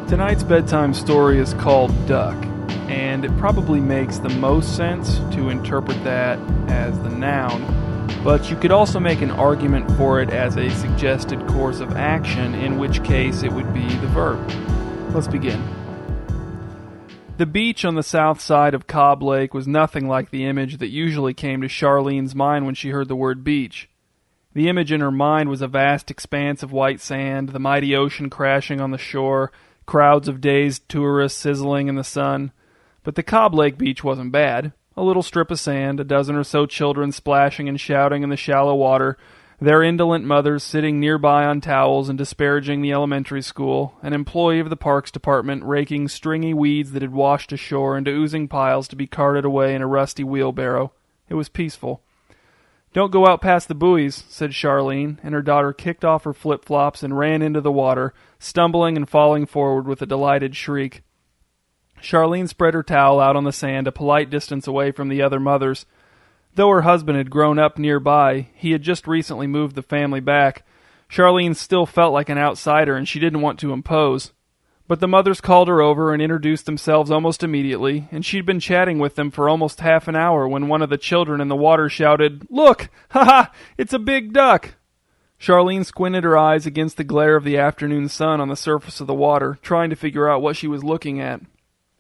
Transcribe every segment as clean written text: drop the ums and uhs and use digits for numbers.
Tonight's bedtime story is called Duck, and it probably makes the most sense to interpret that as the noun, but you could also make an argument for it as a suggested course of action, in which case it would be the verb. Let's begin. The beach on the south side of Cobb Lake was nothing like the image that usually came to Charlene's mind when she heard the word beach. The image in her mind was a vast expanse of white sand, the mighty ocean crashing on the shore, crowds of dazed tourists sizzling in the sun. But the Cobb Lake beach wasn't bad. A little strip of sand, a dozen or so children splashing and shouting in the shallow water, their indolent mothers sitting nearby on towels and disparaging the elementary school, an employee of the parks department raking stringy weeds that had washed ashore into oozing piles to be carted away in a rusty wheelbarrow. It was peaceful. "Don't go out past the buoys," said Charlene, and her daughter kicked off her flip-flops and ran into the water, stumbling and falling forward with a delighted shriek. Charlene spread her towel out on the sand a polite distance away from the other mothers. Though her husband had grown up nearby, he had just recently moved the family back. Charlene still felt like an outsider, and she didn't want to impose. But the mothers called her over and introduced themselves almost immediately, and she'd been chatting with them for almost half an hour when one of the children in the water shouted, "Look! Ha-ha! It's a big duck!" Charlene squinted her eyes against the glare of the afternoon sun on the surface of the water, trying to figure out what she was looking at.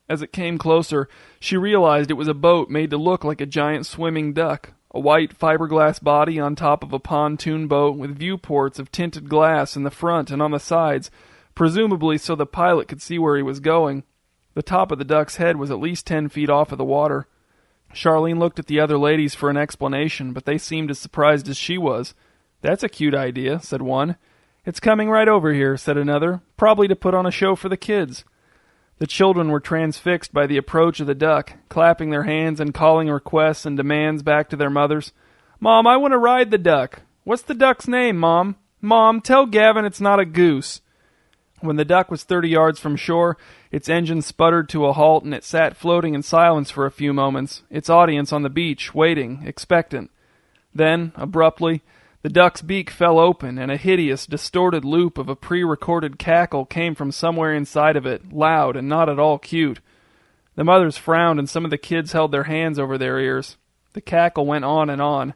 As it came closer, she realized it was a boat made to look like a giant swimming duck, a white fiberglass body on top of a pontoon boat with viewports of tinted glass in the front and on the sides, presumably so the pilot could see where he was going. The top of the duck's head was at least 10 feet off of the water. Charlene looked at the other ladies for an explanation, but they seemed as surprised as she was. "That's a cute idea," said one. "It's coming right over here," said another, "probably to put on a show for the kids." The children were transfixed by the approach of the duck, clapping their hands and calling requests and demands back to their mothers. "Mom, I want to ride the duck." "What's the duck's name, Mom?" "Mom, tell Gavin it's not a goose." When the duck was 30 yards from shore, its engine sputtered to a halt and it sat floating in silence for a few moments, its audience on the beach, waiting, expectant. Then, abruptly, the duck's beak fell open, and a hideous, distorted loop of a pre-recorded cackle came from somewhere inside of it, loud and not at all cute. The mothers frowned, and some of the kids held their hands over their ears. The cackle went on and on.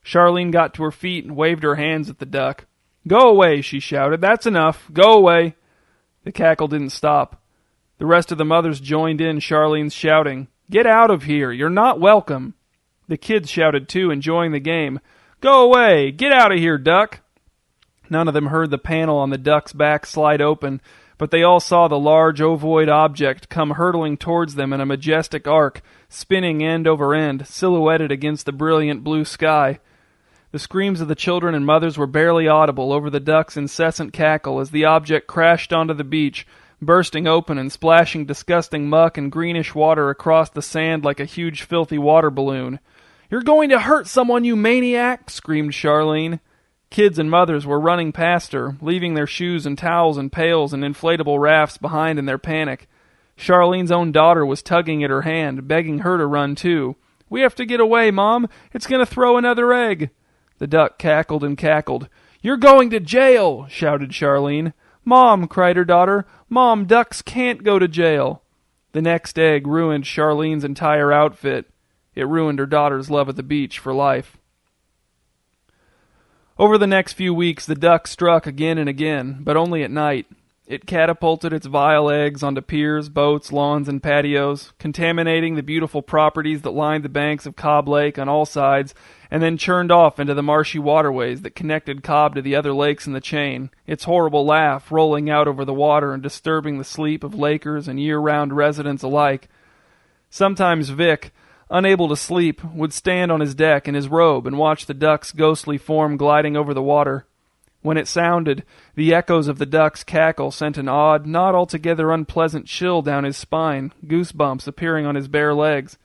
Charlene got to her feet and waved her hands at the duck. "Go away," she shouted. "That's enough. Go away." The cackle didn't stop. The rest of the mothers joined in Charlene's shouting. "Get out of here. You're not welcome." The kids shouted too, enjoying the game. "Go away! Get out of here, duck!" None of them heard the panel on the duck's back slide open, but they all saw the large ovoid object come hurtling towards them in a majestic arc, spinning end over end, silhouetted against the brilliant blue sky. The screams of the children and mothers were barely audible over the duck's incessant cackle as the object crashed onto the beach, bursting open and splashing disgusting muck and greenish water across the sand like a huge filthy water balloon. "You're going to hurt someone, you maniac!" screamed Charlene. Kids and mothers were running past her, leaving their shoes and towels and pails and inflatable rafts behind in their panic. Charlene's own daughter was tugging at her hand, begging her to run too. "We have to get away, Mom. It's going to throw another egg." The duck cackled and cackled. "You're going to jail!" shouted Charlene. "Mom," cried her daughter. "Mom, ducks can't go to jail." The next egg ruined Charlene's entire outfit. It ruined her daughter's love of the beach for life. Over the next few weeks, the duck struck again and again, but only at night. It catapulted its vile eggs onto piers, boats, lawns, and patios, contaminating the beautiful properties that lined the banks of Cobb Lake on all sides, and then churned off into the marshy waterways that connected Cobb to the other lakes in the chain, its horrible laugh rolling out over the water and disturbing the sleep of Lakers and year-round residents alike. Sometimes Vic, unable to sleep, would stand on his deck in his robe and watch the duck's ghostly form gliding over the water. When it sounded, the echoes of the duck's cackle sent an odd, not altogether unpleasant chill down his spine, goosebumps appearing on his bare legs.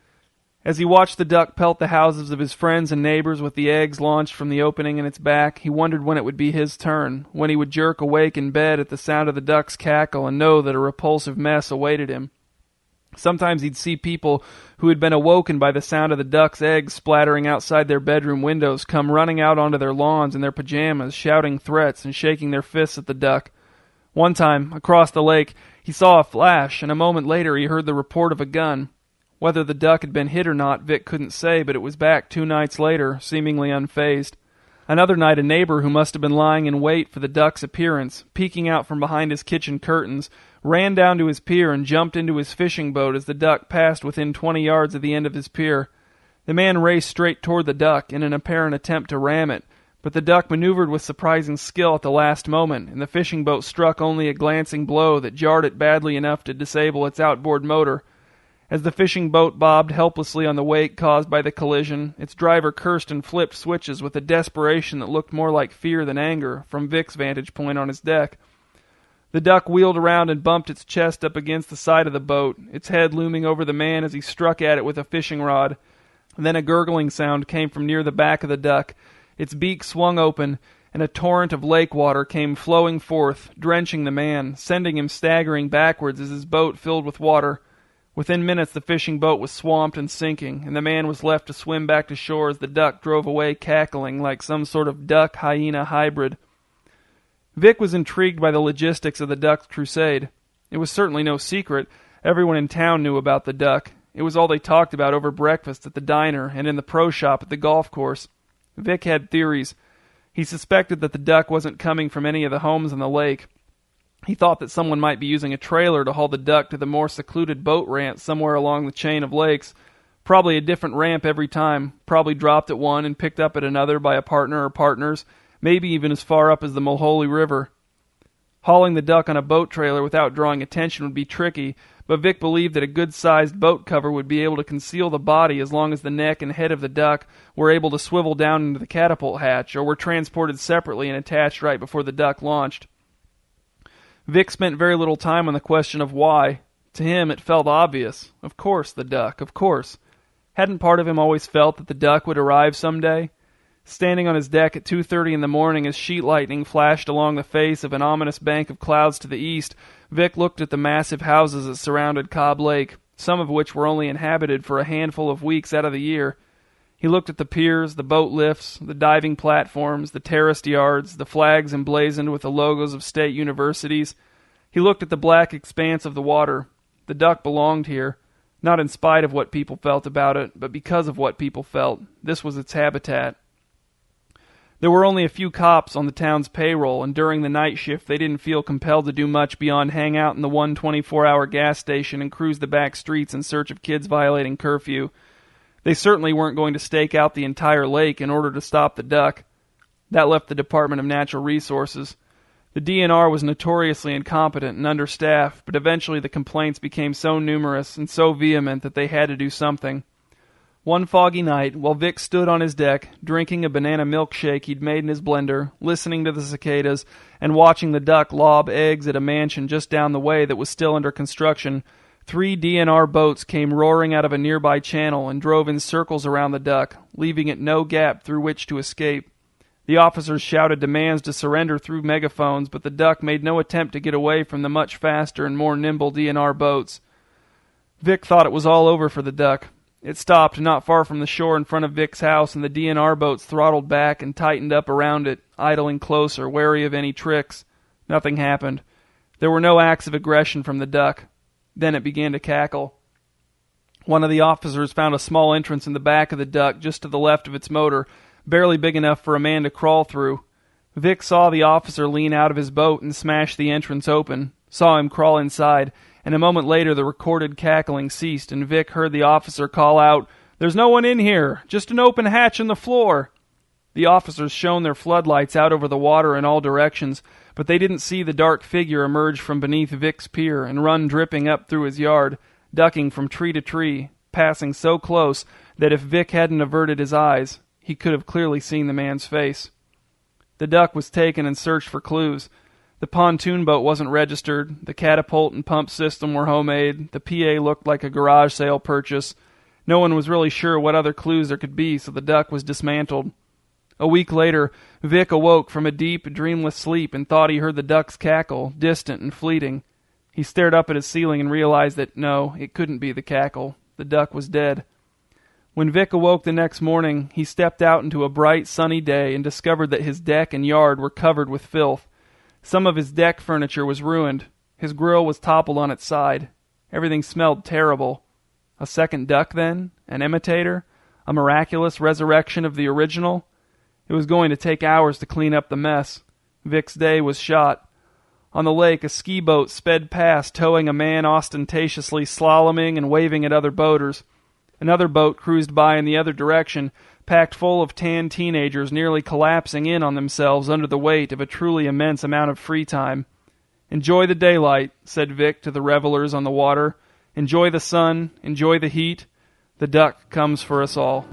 As he watched the duck pelt the houses of his friends and neighbors with the eggs launched from the opening in its back, he wondered when it would be his turn, when he would jerk awake in bed at the sound of the duck's cackle and know that a repulsive mess awaited him. Sometimes he'd see people who had been awoken by the sound of the duck's eggs splattering outside their bedroom windows come running out onto their lawns in their pajamas, shouting threats and shaking their fists at the duck. One time, across the lake, he saw a flash, and a moment later he heard the report of a gun. Whether the duck had been hit or not, Vic couldn't say, but it was back 2 nights later, seemingly unfazed. Another night, a neighbor who must have been lying in wait for the duck's appearance, peeking out from behind his kitchen curtains, ran down to his pier and jumped into his fishing boat as the duck passed within 20 yards of the end of his pier. The man raced straight toward the duck in an apparent attempt to ram it, but the duck maneuvered with surprising skill at the last moment, and the fishing boat struck only a glancing blow that jarred it badly enough to disable its outboard motor. As the fishing boat bobbed helplessly on the wake caused by the collision, its driver cursed and flipped switches with a desperation that looked more like fear than anger from Vic's vantage point on his deck. The duck wheeled around and bumped its chest up against the side of the boat, its head looming over the man as he struck at it with a fishing rod. Then a gurgling sound came from near the back of the duck. Its beak swung open, and a torrent of lake water came flowing forth, drenching the man, sending him staggering backwards as his boat filled with water. Within minutes the fishing boat was swamped and sinking, and the man was left to swim back to shore as the duck drove away cackling like some sort of duck-hyena hybrid. Vic was intrigued by the logistics of the duck's crusade. It was certainly no secret. Everyone in town knew about the duck. It was all they talked about over breakfast at the diner and in the pro shop at the golf course. Vic had theories. He suspected that the duck wasn't coming from any of the homes on the lake. He thought that someone might be using a trailer to haul the duck to the more secluded boat ramp somewhere along the chain of lakes. Probably a different ramp every time. Probably dropped at one and picked up at another by a partner or partners, maybe even as far up as the Mulholly River. Hauling the duck on a boat trailer without drawing attention would be tricky, but Vic believed that a good-sized boat cover would be able to conceal the body as long as the neck and head of the duck were able to swivel down into the catapult hatch or were transported separately and attached right before the duck launched. Vic spent very little time on the question of why. To him, it felt obvious. Of course, the duck, of course. Hadn't part of him always felt that the duck would arrive someday? Standing on his deck at 2:30 in the morning as sheet lightning flashed along the face of an ominous bank of clouds to the east, Vic looked at the massive houses that surrounded Cobb Lake, some of which were only inhabited for a handful of weeks out of the year. He looked at the piers, the boat lifts, the diving platforms, the terraced yards, the flags emblazoned with the logos of state universities. He looked at the black expanse of the water. The duck belonged here, not in spite of what people felt about it, but because of what people felt. This was its habitat. There were only a few cops on the town's payroll, and during the night shift they didn't feel compelled to do much beyond hang out in the one 24-hour gas station and cruise the back streets in search of kids violating curfew. They certainly weren't going to stake out the entire lake in order to stop the duck. That left the Department of Natural Resources. The DNR was notoriously incompetent and understaffed, but eventually the complaints became so numerous and so vehement that they had to do something. One foggy night, while Vic stood on his deck, drinking a banana milkshake he'd made in his blender, listening to the cicadas, and watching the duck lob eggs at a mansion just down the way that was still under construction, 3 DNR boats came roaring out of a nearby channel and drove in circles around the duck, leaving it no gap through which to escape. The officers shouted demands to surrender through megaphones, but the duck made no attempt to get away from the much faster and more nimble DNR boats. Vic thought it was all over for the duck. It stopped not far from the shore in front of Vic's house, and the DNR boats throttled back and tightened up around it, idling closer, wary of any tricks. Nothing happened. There were no acts of aggression from the duck. Then it began to cackle. One of the officers found a small entrance in the back of the duck just to the left of its motor, barely big enough for a man to crawl through. Vic saw the officer lean out of his boat and smash the entrance open, saw him crawl inside, and a moment later the recorded cackling ceased, and Vic heard the officer call out, "There's no one in here, just an open hatch in the floor." The officers shone their floodlights out over the water in all directions, but they didn't see the dark figure emerge from beneath Vic's pier and run dripping up through his yard, ducking from tree to tree, passing so close that if Vic hadn't averted his eyes, he could have clearly seen the man's face. The duck was taken and searched for clues. The pontoon boat wasn't registered, the catapult and pump system were homemade, the PA looked like a garage sale purchase. No one was really sure what other clues there could be, so the duck was dismantled. A week later, Vic awoke from a deep, dreamless sleep and thought he heard the duck's cackle, distant and fleeting. He stared up at his ceiling and realized that, no, it couldn't be the cackle. The duck was dead. When Vic awoke the next morning, he stepped out into a bright, sunny day and discovered that his deck and yard were covered with filth. Some of his deck furniture was ruined. His grill was toppled on its side. Everything smelled terrible. A second duck, then? An imitator? A miraculous resurrection of the original? It was going to take hours to clean up the mess. Vic's day was shot. On the lake, a ski boat sped past, towing a man ostentatiously slaloming and waving at other boaters. Another boat cruised by in the other direction, packed full of tan teenagers nearly collapsing in on themselves under the weight of a truly immense amount of free time. "Enjoy the daylight," said Vic to the revelers on the water. "Enjoy the sun. Enjoy the heat. The duck comes for us all."